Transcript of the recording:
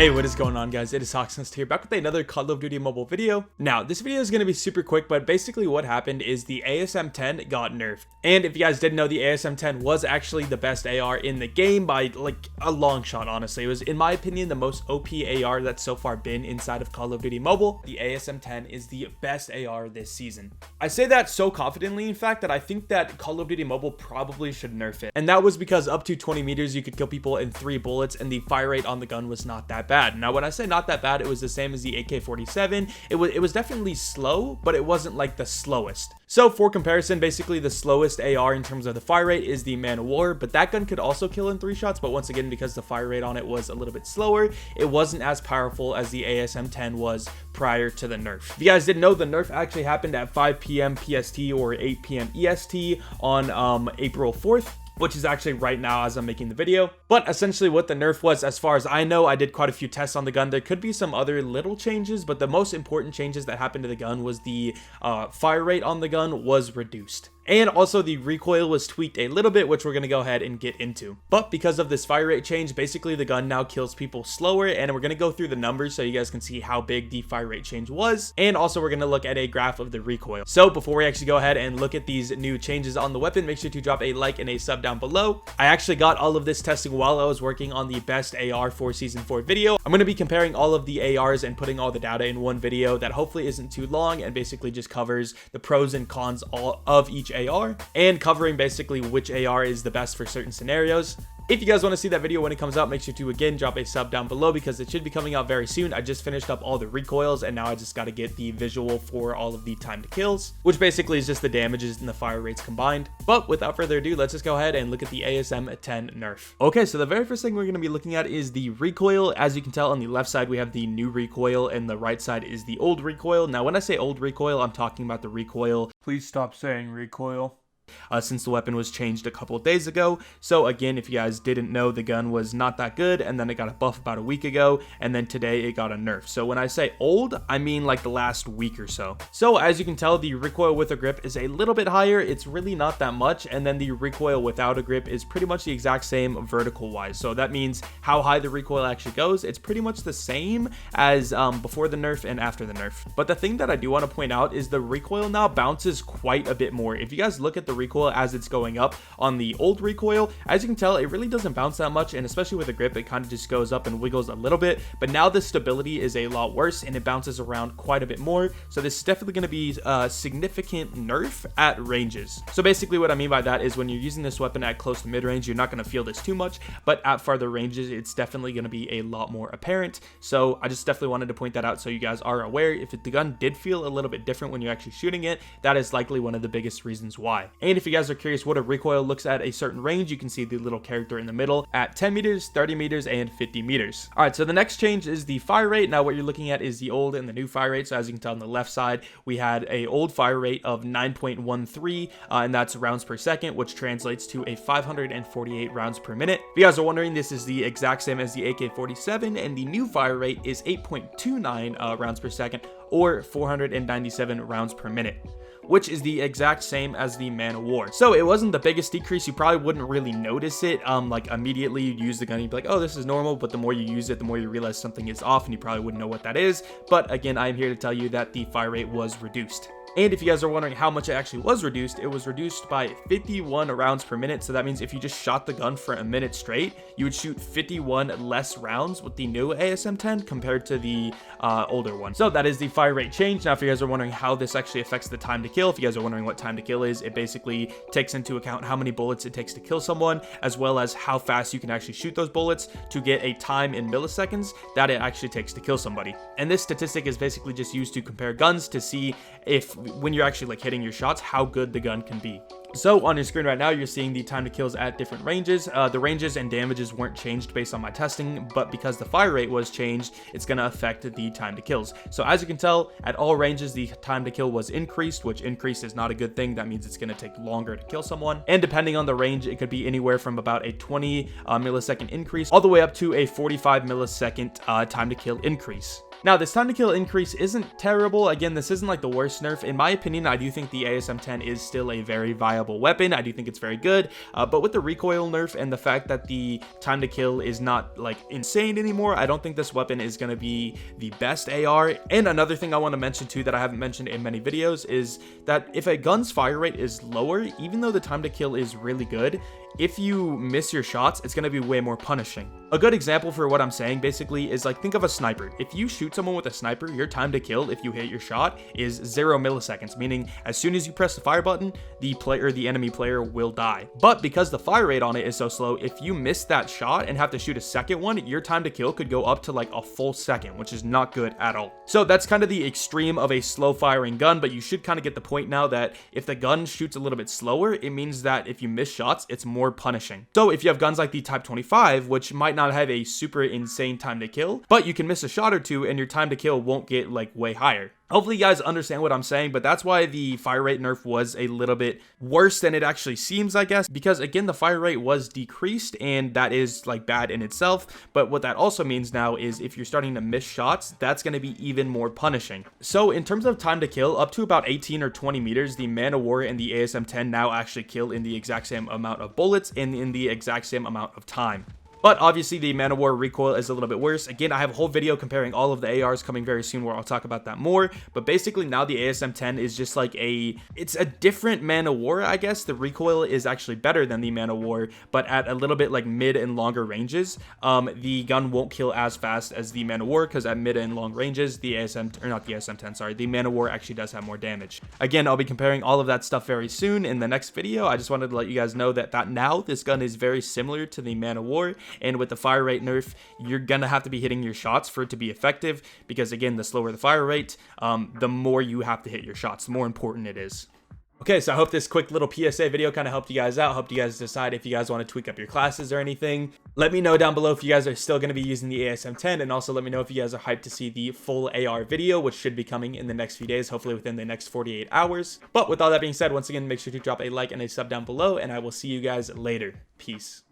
Hey, what is going on, guys? It is Hoxnest here, back with another Call of Duty mobile video. Now, this video is going to be super quick, but basically what happened is the ASM10 got nerfed. And if you guys didn't know, the ASM10 was actually the best AR in the game by like a long shot, honestly. It was, in my opinion, the most OP AR that's so far been inside of Call of Duty Mobile. The ASM10 is the best AR this season. I say that so confidently, in fact, that I think that Call of Duty Mobile probably should nerf it. And that was because up to 20 meters, you could kill people in 3 bullets, and the fire rate on the gun was not that bad. Now, when I say not that bad, it was the same as the AK-47. It was definitely slow, but it wasn't like the slowest. So for comparison, basically the slowest AR in terms of the fire rate is the Man of War, but that gun could also kill in 3 shots. But once again, because the fire rate on it was a little bit slower, it wasn't as powerful as the ASM10 was prior to the nerf. If you guys didn't know, the nerf actually happened at 5 p.m. PST or 8 p.m. EST on April 4th. Which is actually right now as I'm making the video. But essentially what the nerf was, as far as I know, I did quite a few tests on the gun. There could be some other little changes, but the most important changes that happened to the gun was the fire rate on the gun was reduced. And also the recoil was tweaked a little bit, which we're going to go ahead and get into. But because of this fire rate change, basically the gun now kills people slower, and we're going to go through the numbers so you guys can see how big the fire rate change was. And also we're going to look at a graph of the recoil. So before we actually go ahead and look at these new changes on the weapon, make sure to drop a like and a sub down below. I actually got all of this testing while I was working on the best AR for season 4 video. I'm going to be comparing all of the ARs and putting all the data in one video that hopefully isn't too long and basically just covers the pros and cons of each AR and covering basically which AR is the best for certain scenarios. If you guys want to see that video when it comes out, make sure to again drop a sub down below because it should be coming out very soon. I just finished up all the recoils and now I just got to get the visual for all of the time to kills, which basically is just the damages and the fire rates combined. But without further ado, let's just go ahead and look at the ASM10 nerf. Okay, so the very first thing we're going to be looking at is the recoil. As you can tell, on the left side we have the new recoil and the right side is the old recoil. Now when I say old recoil, I'm talking about the recoil. Please stop saying recoil. Since the weapon was changed a couple of days ago. So again, if you guys didn't know, the gun was not that good, and then it got a buff about a week ago, and then today it got a nerf. So when I say old, I mean like the last week or so. So as you can tell, the recoil with a grip is a little bit higher. It's really not that much, and then the recoil without a grip is pretty much the exact same vertical wise. So that means how high the recoil actually goes, it's pretty much the same as before the nerf and after the nerf. But the thing that I do want to point out is the recoil now bounces quite a bit more. If you guys look at the recoil as it's going up on the old recoil, as you can tell, it really doesn't bounce that much, and especially with a grip, it kind of just goes up and wiggles a little bit. But now the stability is a lot worse and it bounces around quite a bit more. So this is definitely going to be a significant nerf at ranges. So basically what I mean by that is when you're using this weapon at close to mid-range, you're not going to feel this too much, but at farther ranges, it's definitely going to be a lot more apparent. So I just definitely wanted to point that out so you guys are aware. If the gun did feel a little bit different when you're actually shooting it, that is likely one of the biggest reasons why. And if you guys are curious what a recoil looks at a certain range, you can see the little character in the middle at 10 meters, 30 meters, and 50 meters. All right, so the next change is the fire rate. Now what you're looking at is the old and the new fire rate. So as you can tell on the left side, we had a old fire rate of 9.13, and that's rounds per second, which translates to a 548 rounds per minute. If you guys are wondering, this is the exact same as the AK-47, and the new fire rate is 8.29 rounds per second, or 497 rounds per minute, which is the exact same as the Man of War. So it wasn't the biggest decrease. You probably wouldn't really notice it like immediately. You'd use the gun, you'd be like, oh, this is normal. But the more you use it, the more you realize something is off, and you probably wouldn't know what that is. But again, I'm here to tell you that the fire rate was reduced. And if you guys are wondering how much it actually was reduced by 51 rounds per minute. So that means if you just shot the gun for a minute straight, you would shoot 51 less rounds with the new ASM10 compared to the older one. So that is the fire rate change. Now, if you guys are wondering how this actually affects the time to kill, if you guys are wondering what time to kill is, it basically takes into account how many bullets it takes to kill someone, as well as how fast you can actually shoot those bullets to get a time in milliseconds that it actually takes to kill somebody. And this statistic is basically just used to compare guns to see if when you're actually like hitting your shots, how good the gun can be. So on your screen right now, you're seeing the time to kills at different ranges. The ranges and damages weren't changed based on my testing, but because the fire rate was changed, it's going to affect the time to kills. So as you can tell, at all ranges, the time to kill was increased, which increased is not a good thing. That means it's going to take longer to kill someone. And depending on the range, it could be anywhere from about a 20 millisecond increase all the way up to a 45 millisecond time to kill increase. Now, this time to kill increase isn't terrible. Again, this isn't like the worst nerf. In my opinion, I do think the ASM10 is still a very viable weapon. I do think it's very good, but with the recoil nerf and the fact that the time to kill is not like insane anymore, I don't think this weapon is going to be the best AR. And another thing I want to mention too that I haven't mentioned in many videos is that if a gun's fire rate is lower, even though the time to kill is really good, if you miss your shots, it's going to be way more punishing. A good example for what I'm saying basically is like, think of a sniper. If you shoot someone with a sniper, your time to kill if you hit your shot is 0 milliseconds, meaning as soon as you press the fire button, the enemy player will die. But because the fire rate on it is so slow, if you miss that shot and have to shoot a second one, your time to kill could go up to like a full second, which is not good at all. So that's kind of the extreme of a slow firing gun, but you should kind of get the point now that if the gun shoots a little bit slower, it means that if you miss shots, it's more punishing. So if you have guns like the Type 25, which might not have a super insane time to kill, but you can miss a shot or two and your time to kill won't get like way higher. Hopefully you guys understand what I'm saying, but that's why the fire rate nerf was a little bit worse than it actually seems, I guess, because again, the fire rate was decreased and that is like bad in itself. But what that also means now is if you're starting to miss shots, that's going to be even more punishing. So in terms of time to kill, up to about 18 or 20 meters, the Man of War and the ASM10 now actually kill in the exact same amount of bullets and in the exact same amount of time. But obviously the Man of War recoil is a little bit worse. Again, I have a whole video comparing all of the ARs coming very soon where I'll talk about that more. But basically now the ASM10 is just like it's a different Man of War, I guess. The recoil is actually better than the Man of War, but at a little bit like mid and longer ranges, the gun won't kill as fast as the Man of War, because at mid and long ranges, the the Man of War actually does have more damage. Again, I'll be comparing all of that stuff very soon in the next video. I just wanted to let you guys know that now this gun is very similar to the Man of War. And with the fire rate nerf, you're gonna have to be hitting your shots for it to be effective, because again, the slower the fire rate, the more you have to hit your shots, the more important it is. Okay, so I hope this quick little PSA video kind of helped you guys out. Helped you guys decide if you guys want to tweak up your classes or anything. Let me know down below if you guys are still going to be using the ASM10, and also let me know if you guys are hyped to see the full AR video, which should be coming in the next few days, hopefully within the next 48 hours. But with all that being said, once again, make sure to drop a like and a sub down below, and I will see you guys later. Peace.